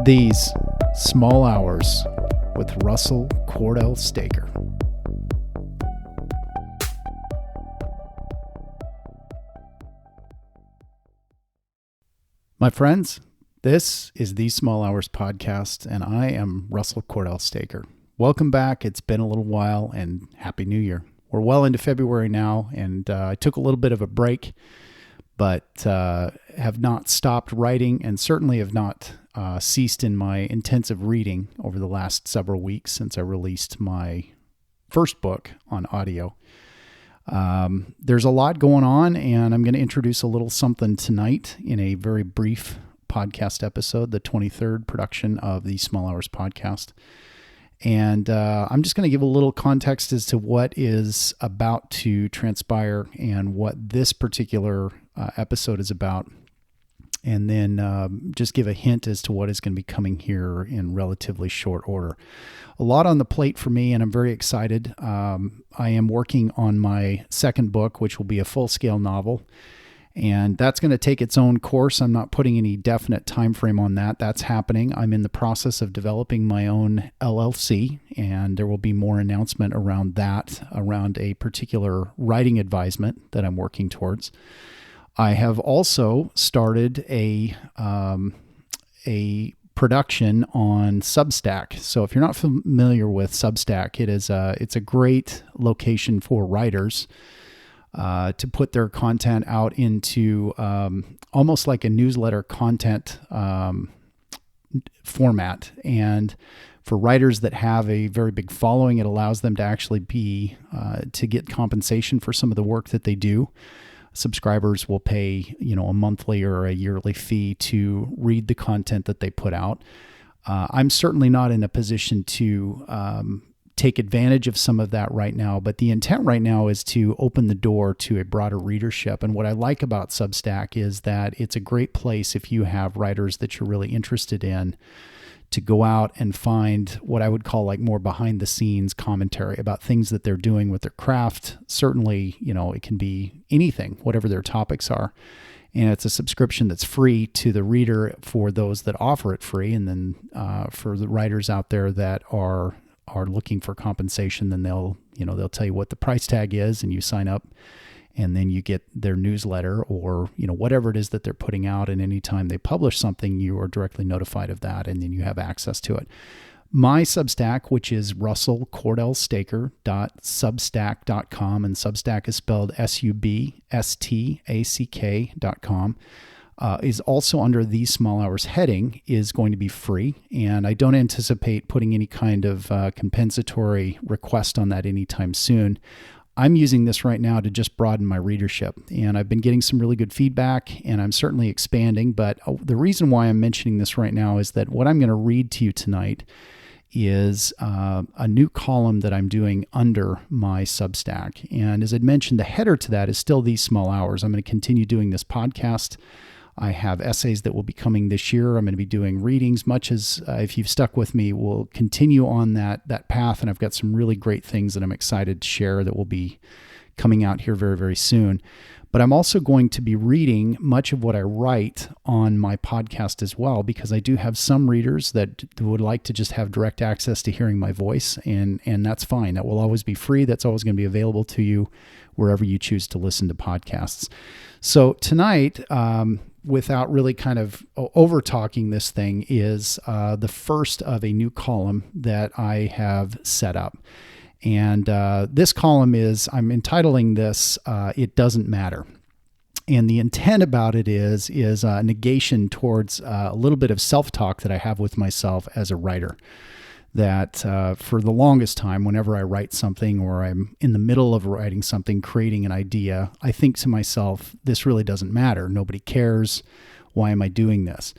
These Small Hours with Russell Cordell Staker. My friends, this is the Small Hours podcast, and I am Russell Cordell Staker. Welcome back. It's been a little while, and Happy New Year. We're well into February now, and I took a little bit of a break, but have not stopped writing and certainly have not ceased in my intensive reading over the last several weeks since I released my first book on audio. There's a lot going on, and I'm going to introduce a little something tonight in a very brief podcast episode, the 23rd production of the Small Hours podcast. And I'm just going to give a little context as to what is about to transpire and what this particular episode is about. And then just give a hint as to what is going to be coming here in relatively short order. A lot on the plate for me, and I'm very excited. I am working on my second book, which will be a full-scale novel. And that's going to take its own course. I'm not putting any definite time frame on that. That's happening. I'm in the process of developing my own LLC, and there will be more announcement around that, around a particular writing advisement that I'm working towards. I have also started a production on Substack. So if you're not familiar with Substack, it's a great location for writers to put their content out into almost like a newsletter content format. And for writers that have a very big following, it allows them to actually to get compensation for some of the work that they do. Subscribers will pay, a monthly or a yearly fee to read the content that they put out. I'm certainly not in a position to take advantage of some of that right now, but the intent right now is to open the door to a broader readership. And what I like about Substack is that it's a great place if you have writers that you're really interested in to go out and find what I would call like more behind the scenes commentary about things that they're doing with their craft. Certainly, it can be anything, whatever their topics are. And it's a subscription that's free to the reader for those that offer it free. And then for the writers out there that are looking for compensation, then they'll tell you what the price tag is, and you sign up, and then you get their newsletter or, whatever it is that they're putting out. And anytime they publish something, you are directly notified of that, and then you have access to it. My Substack, which is russellcordellstaker.substack.com, and Substack is spelled substack.com, is also under the Small Hours heading, is going to be free. And I don't anticipate putting any kind of compensatory request on that anytime soon. I'm using this right now to just broaden my readership, and I've been getting some really good feedback, and I'm certainly expanding. But the reason why I'm mentioning this right now is that what I'm going to read to you tonight is a new column that I'm doing under my Substack. And as I'd mentioned, the header to that is still These Small Hours. I'm going to continue doing this podcast. I have essays that will be coming this year. I'm going to be doing readings, much as if you've stuck with me, we'll continue on that path. And I've got some really great things that I'm excited to share that will be coming out here very, very soon. But I'm also going to be reading much of what I write on my podcast as well, because I do have some readers that would like to just have direct access to hearing my voice, and that's fine. That will always be free. That's always going to be available to you wherever you choose to listen to podcasts. So tonight, without really kind of over-talking this thing, is the first of a new column that I have set up. And this column I'm entitling this, It Doesn't Matter. And the intent about it is a negation towards a little bit of self-talk that I have with myself as a writer. That for the longest time, whenever I write something or I'm in the middle of writing something, creating an idea, I think to myself, this really doesn't matter. Nobody cares. Why am I doing this?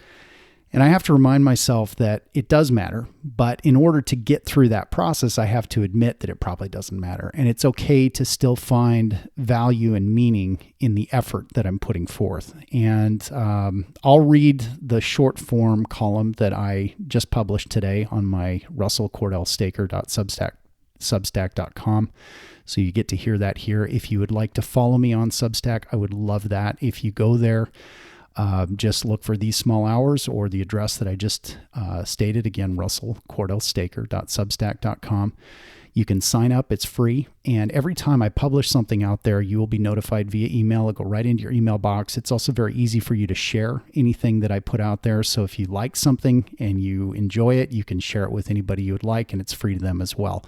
And I have to remind myself that it does matter, but in order to get through that process, I have to admit that it probably doesn't matter. And it's okay to still find value and meaning in the effort that I'm putting forth. And I'll read the short form column that I just published today on my russellcordellstaker.substack.com. So you get to hear that here. If you would like to follow me on Substack, I would love that if you go there. Just look for These Small Hours or the address that I just stated. Again, russellcordellstaker.substack.com. You can sign up. It's free. And every time I publish something out there, you will be notified via email. It'll go right into your email box. It's also very easy for you to share anything that I put out there. So if you like something and you enjoy it, you can share it with anybody you would like, and it's free to them as well.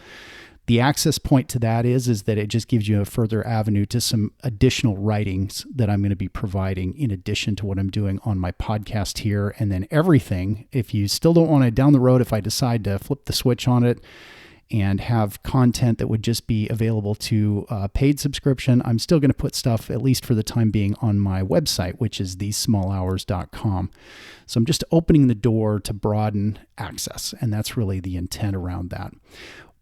The access point to that is that it just gives you a further avenue to some additional writings that I'm going to be providing in addition to what I'm doing on my podcast here. And then everything, if you still don't want to, down the road, if I decide to flip the switch on it and have content that would just be available to paid subscription, I'm still going to put stuff, at least for the time being, on my website, which is thesesmallhours.com. So I'm just opening the door to broaden access, and that's really the intent around that.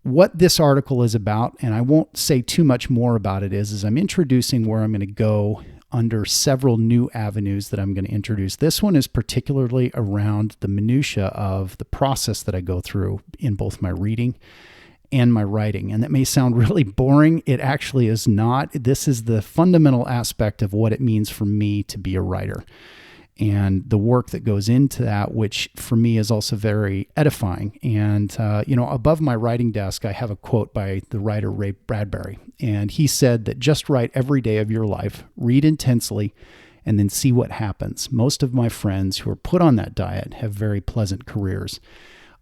What this article is about, and I won't say too much more about it, is I'm introducing where I'm going to go under several new avenues that I'm going to introduce. This one is particularly around the minutia of the process that I go through in both my reading and my writing. And that may sound really boring. It actually is not. This is the fundamental aspect of what it means for me to be a writer, and the work that goes into that, which for me is also very edifying. And, above my writing desk, I have a quote by the writer Ray Bradbury. And he said that just write every day of your life, read intensely, and then see what happens. Most of my friends who are put on that diet have very pleasant careers.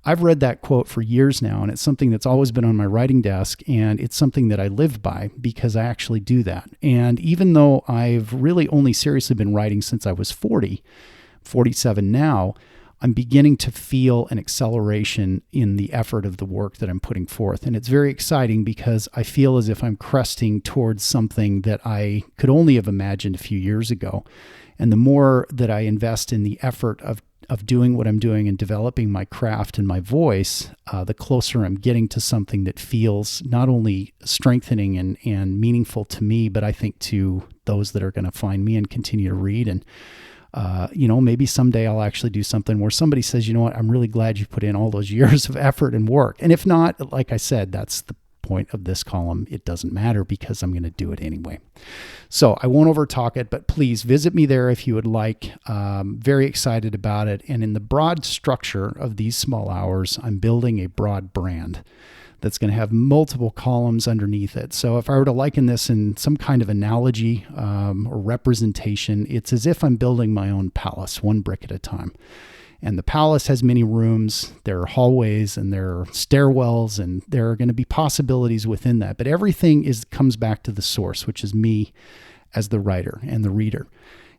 I've read that quote for years now, and it's something that's always been on my writing desk, and it's something that I live by because I actually do that. And even though I've really only seriously been writing since I was 47 now, I'm beginning to feel an acceleration in the effort of the work that I'm putting forth. And it's very exciting because I feel as if I'm cresting towards something that I could only have imagined a few years ago. And the more that I invest in the effort of doing what I'm doing and developing my craft and my voice, the closer I'm getting to something that feels not only strengthening and meaningful to me, but I think to those that are going to find me and continue to read. And, maybe someday I'll actually do something where somebody says, you know what, I'm really glad you put in all those years of effort and work. And if not, like I said, that's the point of this column. It doesn't matter because I'm going to do it anyway. So I won't overtalk it, but please visit me there if you would like. Very excited about it. And in the broad structure of These Small Hours, I'm building a broad brand that's going to have multiple columns underneath it. So if I were to liken this in some kind of analogy or representation, it's as if I'm building my own palace, one brick at a time. And the palace has many rooms, there are hallways and there are stairwells, and there are going to be possibilities within that. But everything comes back to the source, which is me as the writer and the reader.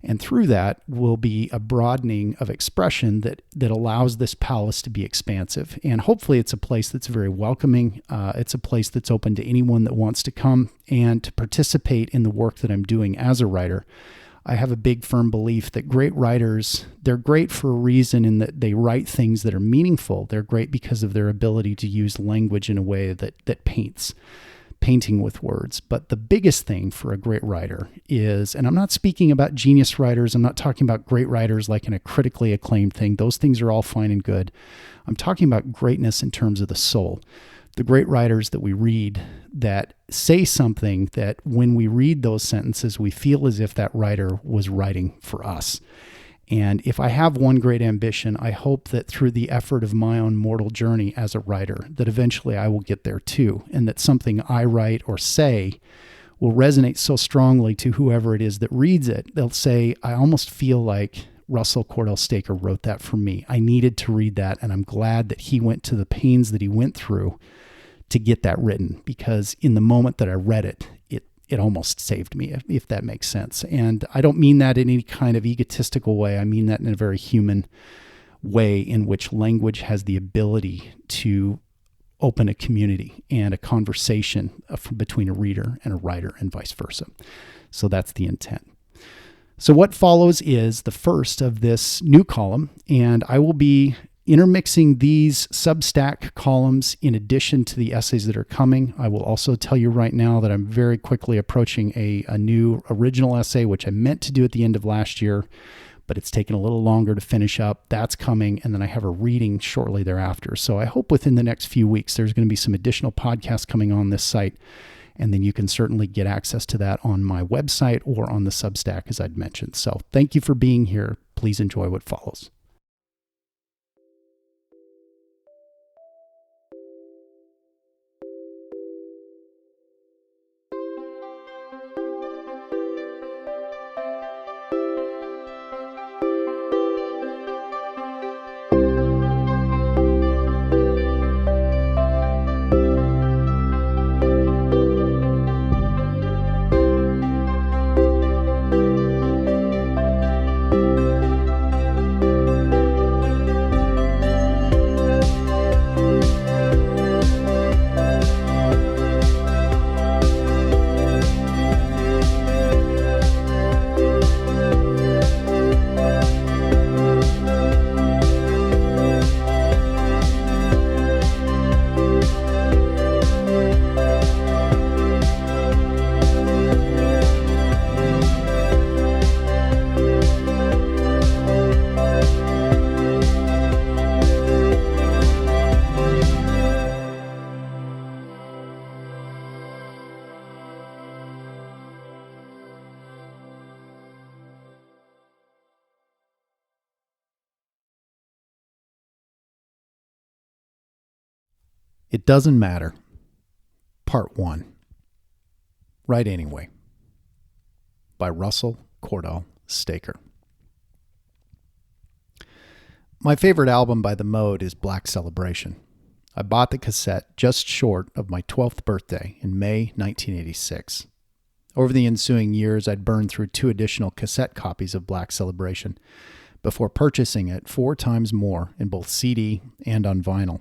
And through that will be a broadening of expression that allows this palace to be expansive. And hopefully it's a place that's very welcoming. It's a place that's open to anyone that wants to come and to participate in the work that I'm doing as a writer. I have a big, firm belief that great writers, they're great for a reason in that they write things that are meaningful. They're great because of their ability to use language in a way that painting with words. But the biggest thing for a great writer is, and I'm not speaking about genius writers, I'm not talking about great writers like in a critically acclaimed thing. Those things are all fine and good. I'm talking about greatness in terms of the soul. The great writers that we read that say something that when we read those sentences, we feel as if that writer was writing for us. And if I have one great ambition, I hope that through the effort of my own mortal journey as a writer, that eventually I will get there too, and that something I write or say will resonate so strongly to whoever it is that reads it. They'll say, I almost feel like Russell Cordell Staker wrote that for me. I needed to read that, and I'm glad that he went to the pains that he went through to get that written, because in the moment that I read it, it almost saved me, if that makes sense. And I don't mean that in any kind of egotistical way. I mean that in a very human way in which language has the ability to open a community and a conversation between a reader and a writer and vice versa. So that's the intent. So what follows is the first of this new column, and I will be intermixing these Substack columns in addition to the essays that are coming. I will also tell you right now that I'm very quickly approaching a new original essay, which I meant to do at the end of last year, but it's taken a little longer to finish up. That's coming, and then I have a reading shortly thereafter. So I hope within the next few weeks there's going to be some additional podcasts coming on this site, And then you can certainly get access to that on my website or on the Substack, as I'd mentioned. So thank you for being here. Please enjoy what follows. It Doesn't Matter. Part 1. Write Anyway. By Russell Cordell Staker. My favorite album by The Mode is Black Celebration. I bought the cassette just short of my 12th birthday in May 1986. Over the ensuing years, I'd burned through 2 additional cassette copies of Black Celebration before purchasing it 4 times more in both CD and on vinyl.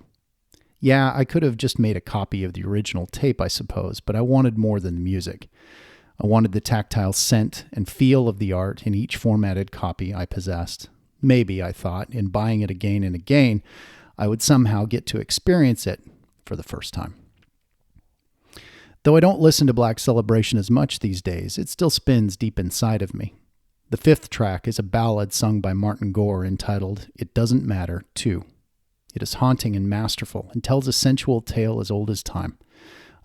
Yeah, I could have just made a copy of the original tape, I suppose, but I wanted more than the music. I wanted the tactile scent and feel of the art in each formatted copy I possessed. Maybe, I thought, in buying it again and again, I would somehow get to experience it for the first time. Though I don't listen to Black Celebration as much these days, it still spins deep inside of me. The 5th track is a ballad sung by Martin Gore entitled It Doesn't Matter, Too. It is haunting and masterful and tells a sensual tale as old as time,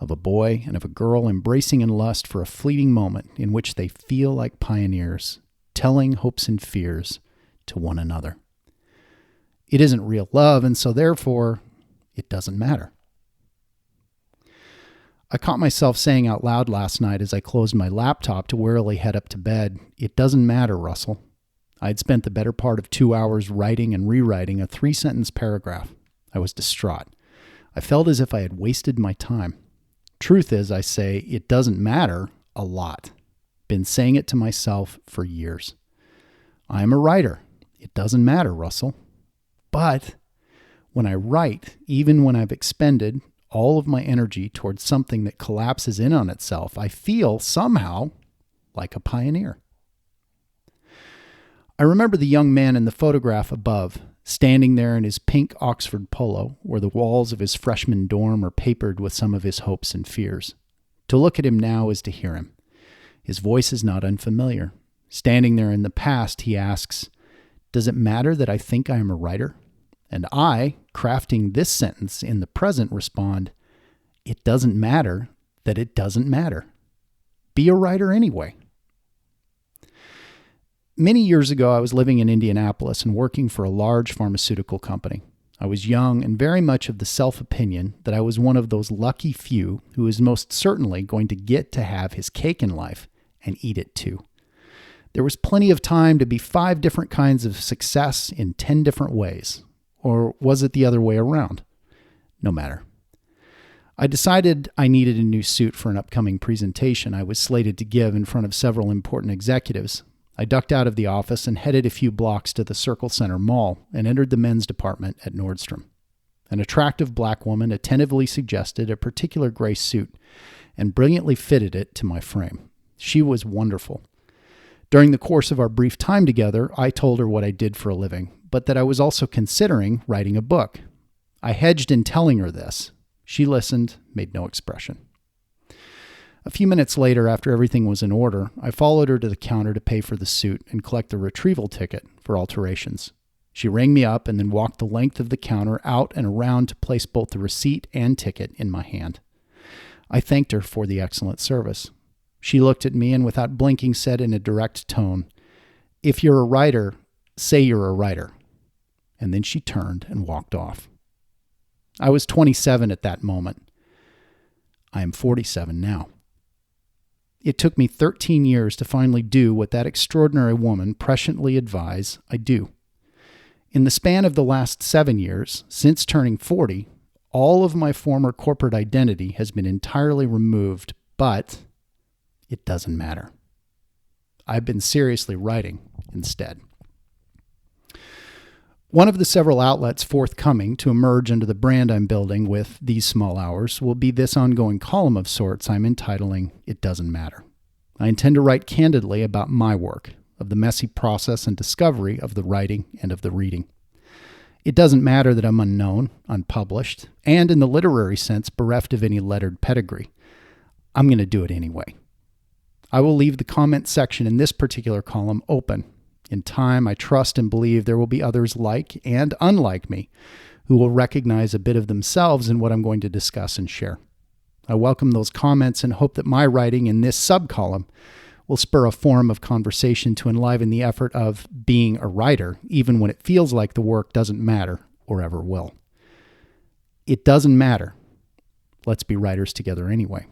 of a boy and of a girl embracing in lust for a fleeting moment in which they feel like pioneers, telling hopes and fears to one another. It isn't real love, and so therefore, it doesn't matter. I caught myself saying out loud last night as I closed my laptop to wearily head up to bed, "It doesn't matter, Russell." I had spent the better part of 2 hours writing and rewriting a 3-sentence paragraph. I was distraught. I felt as if I had wasted my time. Truth is, I say, it doesn't matter a lot. Been saying it to myself for years. I am a writer. It doesn't matter, Russell. But when I write, even when I've expended all of my energy towards something that collapses in on itself, I feel somehow like a pioneer. I remember the young man in the photograph above, standing there in his pink Oxford polo, where the walls of his freshman dorm are papered with some of his hopes and fears. To look at him now is to hear him. His voice is not unfamiliar. Standing there in the past, he asks, "Does it matter that I think I am a writer?" And I, crafting this sentence in the present, respond, "It doesn't matter that it doesn't matter. Be a writer anyway." Many years ago, I was living in Indianapolis and working for a large pharmaceutical company. I was young and very much of the self-opinion that I was one of those lucky few who is most certainly going to get to have his cake in life and eat it too. There was plenty of time to be 5 different kinds of success in 10 different ways. Or was it the other way around? No matter. I decided I needed a new suit for an upcoming presentation I was slated to give in front of several important executives. I ducked out of the office and headed a few blocks to the Circle Center Mall and entered the men's department at Nordstrom. An attractive black woman attentively suggested a particular gray suit and brilliantly fitted it to my frame. She was wonderful. During the course of our brief time together, I told her what I did for a living, but that I was also considering writing a book. I hedged in telling her this. She listened, made no expression. A few minutes later, after everything was in order, I followed her to the counter to pay for the suit and collect the retrieval ticket for alterations. She rang me up and then walked the length of the counter out and around to place both the receipt and ticket in my hand. I thanked her for the excellent service. She looked at me and without blinking said in a direct tone, "If you're a writer, say you're a writer." And then she turned and walked off. I was 27 at that moment. I am 47 now. It took me 13 years to finally do what that extraordinary woman presciently advised I do. In the span of the last 7 years, since turning 40, all of my former corporate identity has been entirely removed, but it doesn't matter. I've been seriously writing instead. One of the several outlets forthcoming to emerge under the brand I'm building with These Small Hours will be this ongoing column of sorts I'm entitling It Doesn't Matter. I intend to write candidly about my work, of the messy process and discovery of the writing and of the reading. It doesn't matter that I'm unknown, unpublished, and in the literary sense bereft of any lettered pedigree. I'm going to do it anyway. I will leave the comment section in this particular column open. In time, I trust and believe there will be others like and unlike me who will recognize a bit of themselves in what I'm going to discuss and share. I welcome those comments and hope that my writing in this sub-column will spur a forum of conversation to enliven the effort of being a writer, even when it feels like the work doesn't matter or ever will. It doesn't matter. Let's be writers together anyway.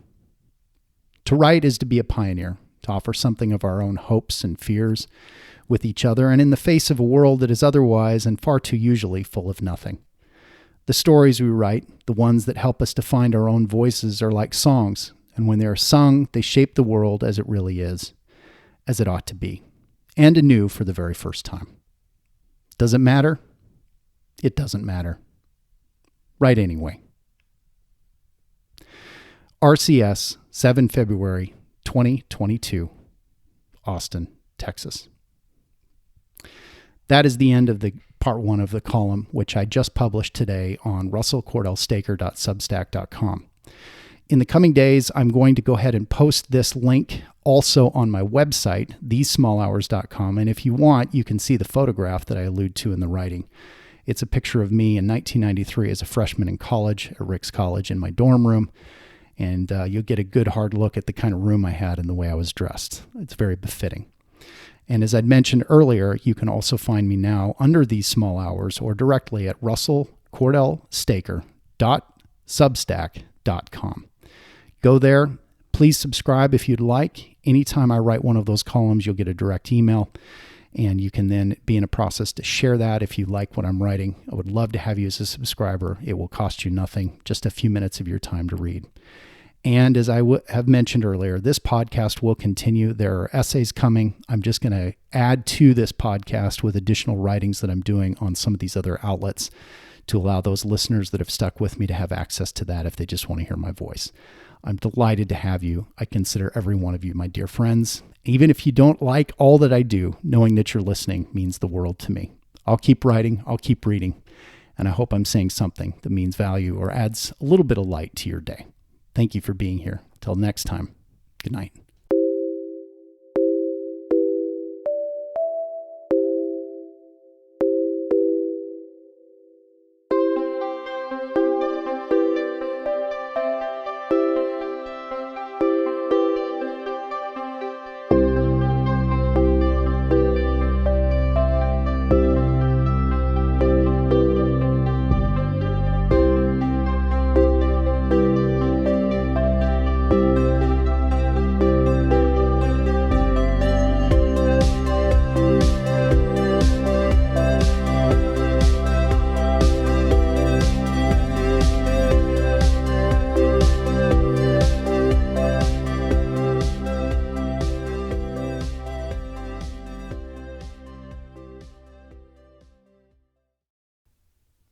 To write is to be a pioneer, to offer something of our own hopes and fears with each other and in the face of a world that is otherwise and far too usually full of nothing. The stories we write, the ones that help us to find our own voices, are like songs, and when they are sung, they shape the world as it really is, as it ought to be, and anew for the very first time. Does it matter? It doesn't matter. Write anyway. RCS, 7 February 2022, Austin, Texas. That is the end of the part one of the column, which I just published today on russellcordellstaker.substack.com. In the coming days, I'm going to go ahead and post this link also on my website, thesmallhours.com. And if you want, you can see the photograph that I allude to in the writing. It's a picture of me in 1993 as a freshman in college at Rick's College in my dorm room. And you'll get a good hard look at the kind of room I had and the way I was dressed. It's very befitting. And as I'd mentioned earlier, you can also find me now under These Small Hours or directly at russellcordellstaker.substack.com. Go there. Please subscribe if you'd like. Anytime I write one of those columns, you'll get a direct email, and you can then be in a process to share that if you like what I'm writing. I would love to have you as a subscriber. It will cost you nothing, just a few minutes of your time to read. And as I have mentioned earlier, this podcast will continue. There are essays coming. I'm just going to add to this podcast with additional writings that I'm doing on some of these other outlets to allow those listeners that have stuck with me to have access to that if they just want to hear my voice. I'm delighted to have you. I consider every one of you my dear friends. Even if you don't like all that I do, knowing that you're listening means the world to me. I'll keep writing. I'll keep reading. And I hope I'm saying something that means value or adds a little bit of light to your day. Thank you for being here. Till next time, good night.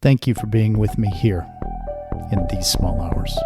Thank you for being with me here in These Small Hours.